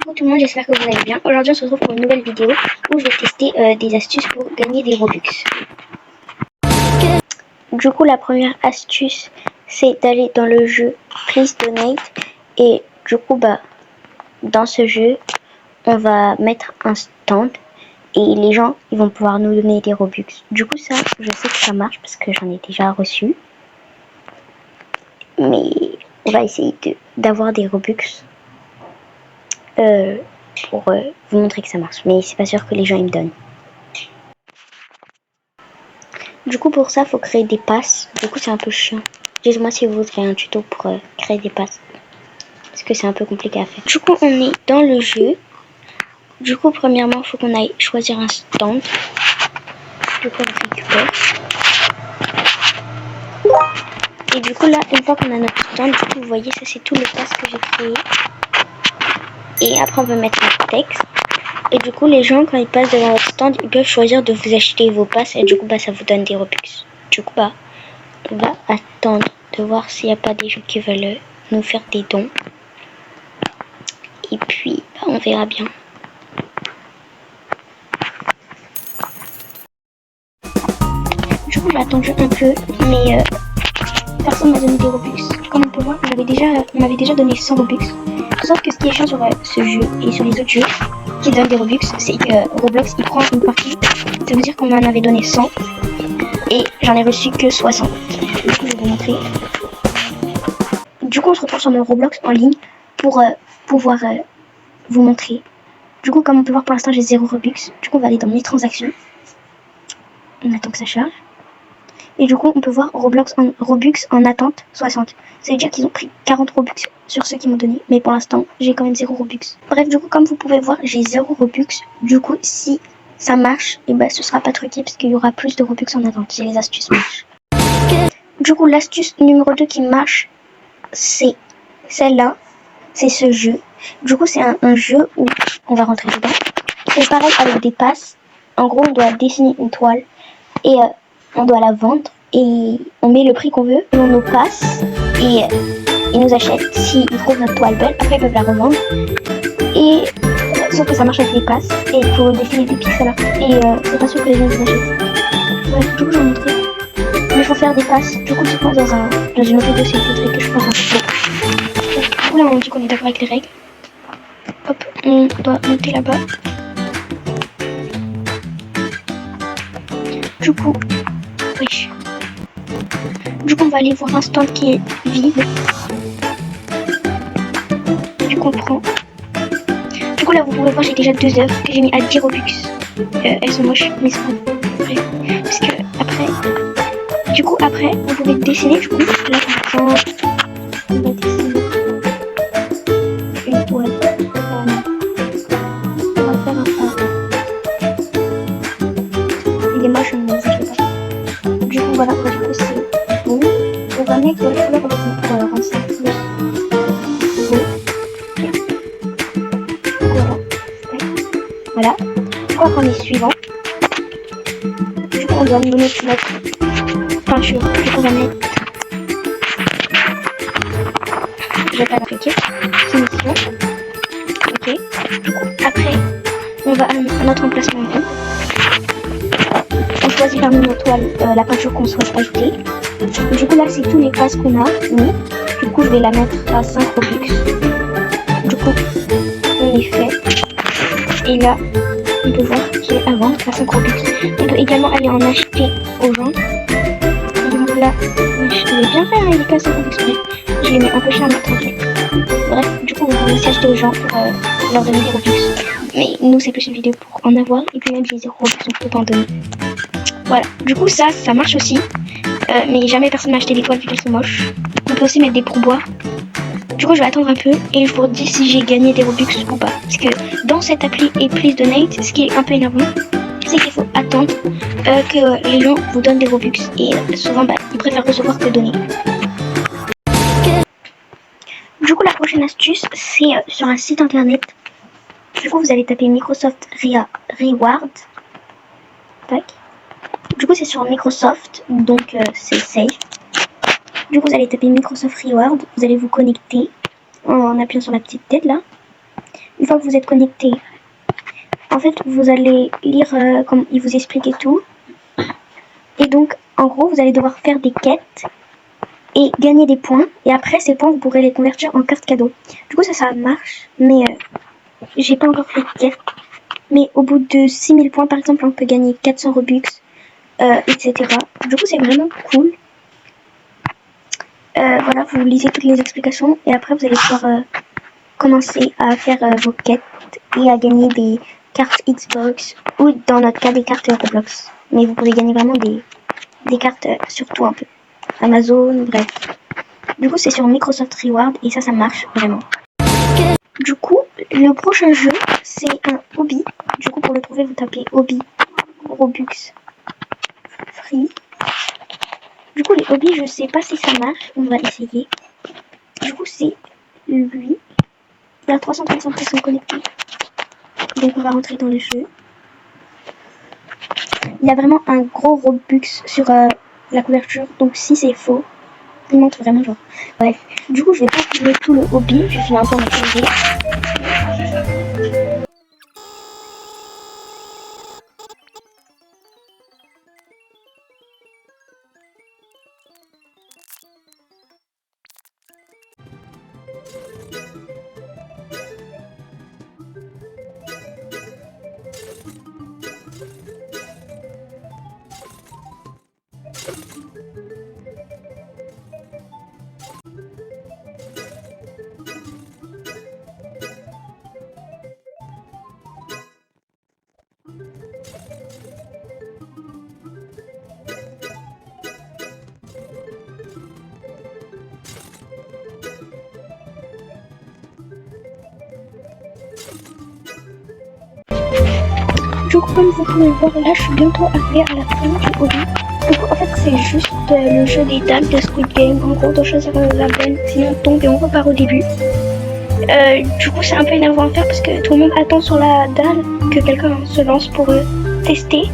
Coucou tout le monde, j'espère que vous allez bien. Aujourd'hui on se retrouve pour une nouvelle vidéo où je vais tester des astuces pour gagner des Robux. Du coup la première astuce c'est d'aller dans le jeu Please Donate. Et du coup dans ce jeu on va mettre un stand et les gens ils vont pouvoir nous donner des Robux. Du coup ça je sais que ça marche parce que j'en ai déjà reçu. Mais on va essayer d'avoir des Robux. Pour vous montrer que ça marche, mais c'est pas sûr que les gens ils me donnent. Du coup pour ça faut créer des passes. Du coup c'est un peu chiant. Dites-moi si vous voudrez un tuto pour créer des passes, parce que c'est un peu compliqué à faire. Du coup on est dans le jeu. Du coup premièrement faut qu'on aille choisir un stand. Du coup on récupère. Et du coup là une fois qu'on a notre stand, du coup vous voyez ça c'est tous les passes que j'ai créées. Et après on peut mettre un texte. Et du coup les gens quand ils passent devant votre stand ils peuvent choisir de vous acheter vos passes. Et du coup ça vous donne des Robux. Du coup on va attendre de voir s'il n'y a pas des gens qui veulent nous faire des dons. Et puis on verra bien. Du coup j'ai attendu un peu, mais personne m'a donné des Robux. Comme on peut voir, on m'avait déjà donné 100 Robux. Sauf que ce qui est chiant sur ce jeu et sur les autres jeux qui donnent des Robux, c'est que Roblox il prend une partie. Ça veut dire qu'on m'en avait donné 100 et j'en ai reçu que 60. Du coup je vais vous montrer. Du coup on se retrouve sur mon Roblox en ligne pour pouvoir vous montrer. Du coup comme on peut voir pour l'instant j'ai 0 Robux. Du coup on va aller dans mes transactions. On attend que ça charge. Et du coup on peut voir Roblox Robux en attente 60. Ça veut dire qu'ils ont pris 40 Robux sur ceux qui m'ont donné. Mais pour l'instant j'ai quand même 0 Robux. Bref du coup comme vous pouvez voir j'ai 0 Robux. Du coup si ça marche, et ce sera pas truqué parce qu'il y aura plus de Robux en attente si les astuces marchent. Du coup l'astuce numéro 2 qui marche, c'est celle-là. C'est ce jeu. Du coup c'est un jeu où on va rentrer dedans. C'est pareil avec des passes. En gros on doit dessiner une toile et on doit la vendre et on met le prix qu'on veut, on nous passe et ils nous achètent. S'ils trouvent notre toile belle, après ils peuvent la revendre. Et sauf que ça marche avec les passes et il faut dessiner des pixels et c'est pas sûr que les gens vous achètent. Bref, du coup je vais vous montrer. Mais il faut faire des passes. Du coup je pense dans une autre vidéo c'est il faudrait que je fasse un peu. Du coup là on dit qu'on est d'accord avec les règles. Hop, on doit monter là-bas. Du coup, oui. Du coup, on va aller voir un stand qui est vide. Du coup, on prend. Du coup, là, vous pouvez voir, j'ai déjà 2 œuvres que j'ai mis à 10 Robux. Elles sont moches, mais c'est pas vrai. Parce que après. Du coup, après, vous pouvez dessiner. Du coup, là, on va dessiner une toile. On va faire un pas. Il est moche, on ne sait pas. Du coup, voilà, du coup, c'est bon. On va mettre de la couleur pour rendre ça plus beau. Voilà. Du coup, après, on est suivant. Du coup, on doit nous mettre notre peinture. Du coup, on va mettre. Je vais pas l'appliquer. Finition. Ok. Du coup, après, on va à notre emplacement rond. On choisit parmi nos toiles la peinture qu'on souhaite ajouter. Du coup là c'est tous les passes qu'on a mis. Du coup je vais la mettre à 5 Robux. Du coup on est fait. Et là on peut voir qu'il est à vendre à 5 Robux. On peut également aller en acheter aux gens. Donc là je l'ai bien fait, hein, il est qu'à 5 Robux. Je l'ai mis un peu cher mais tranquille. Bref, du coup on peut aussi acheter aux gens pour leur donner des Robux. Mais nous c'est plus une vidéo pour en avoir. Et puis même j'ai 0 Robux on peut en donner. Voilà, du coup ça marche aussi, mais jamais personne m'a acheté des toiles vu qu'elles sont moches. On peut aussi mettre des pourboires. Du coup je vais attendre un peu et je vous redis si j'ai gagné des Robux ou pas. Parce que dans cette appli et Please Donate, ce qui est un peu énervant, c'est qu'il faut attendre que les gens vous donnent des Robux. Et souvent ils préfèrent recevoir que donner. Du coup la prochaine astuce c'est sur un site internet. Du coup vous allez taper Microsoft Reward. Tac. Du coup c'est sur Microsoft, donc c'est safe. Du coup vous allez taper Microsoft Reward, vous allez vous connecter en appuyant sur la petite tête là. une fois que vous êtes connecté, en fait, vous allez lire comme il vous explique et tout. Et donc, en gros, vous allez devoir faire des quêtes et gagner des points. Et après, ces points, vous pourrez les convertir en cartes cadeaux. Du coup, ça marche. Mais j'ai pas encore fait de quête. Mais au bout de 6000 points, par exemple, on peut gagner 400 Robux, etc. Du coup, c'est vraiment cool. Voilà, vous lisez toutes les explications. Et après, vous allez pouvoir commencer à faire vos quêtes et à gagner des cartes Xbox ou dans notre cas des cartes Roblox. Mais vous pouvez gagner vraiment des cartes surtout un peu. Amazon, bref. Du coup, c'est sur Microsoft Reward et ça marche vraiment. Du coup, le prochain jeu, c'est un hobby. Du coup, pour le trouver, vous tapez hobby Robux Free. Du coup, les hobbies, je sais pas si ça marche. On va essayer. Du coup, c'est lui. Il y a 335 personnes connectées. Donc, on va rentrer dans le jeu. Il y a vraiment un gros Robux sur la couverture. Donc, si c'est faux, il montre vraiment genre. Bref. Du coup, je vais pas filmer tout le hobby. Je vais filmer un peu en activité. Du coup, comme vous pouvez voir, là, je suis bientôt arrivée à la fin du hobby. Du coup, en fait, c'est juste le jeu des dalles de Squid Game. En gros, on doit choisir la belle, sinon on tombe et on repart au début. Du coup, c'est un peu énervant à faire parce que tout le monde attend sur la dalle que quelqu'un se lance pour tester.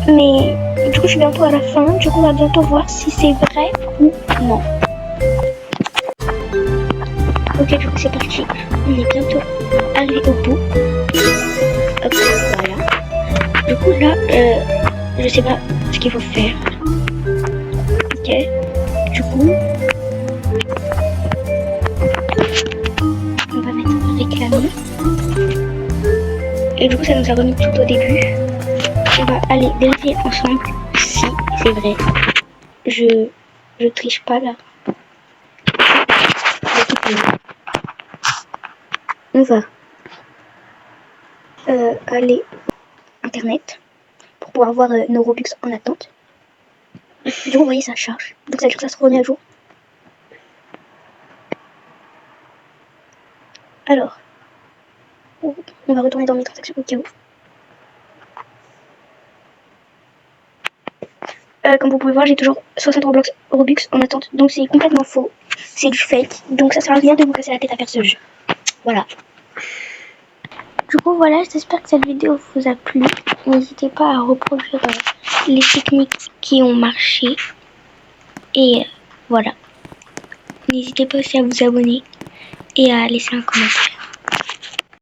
Mais du coup, je suis bientôt à la fin. Du coup, on va bientôt voir si c'est vrai ou non. Ok, du coup, c'est parti. On est bientôt arrivé au bout. Hop, voilà. Du coup, là, je sais pas ce qu'il faut faire. Ok. Du coup, on va mettre réclamer. Et du coup, ça nous a remis tout au début. On va aller vérifier ensemble si c'est vrai. Je triche pas là. On va aller internet pour pouvoir voir nos Robux en attente. Du coup, vous voyez, ça charge. Donc ça veut dire que ça se remet à jour. Alors, on va retourner dans mes transactions au cas où. Comme vous pouvez voir, j'ai toujours 60 Robux en attente. Donc c'est complètement faux. C'est du fake. Donc ça sert à rien de vous casser la tête à faire ce jeu. Voilà. Du coup, voilà, j'espère que cette vidéo vous a plu. N'hésitez pas à reproduire les techniques qui ont marché. Et voilà. N'hésitez pas aussi à vous abonner et à laisser un commentaire.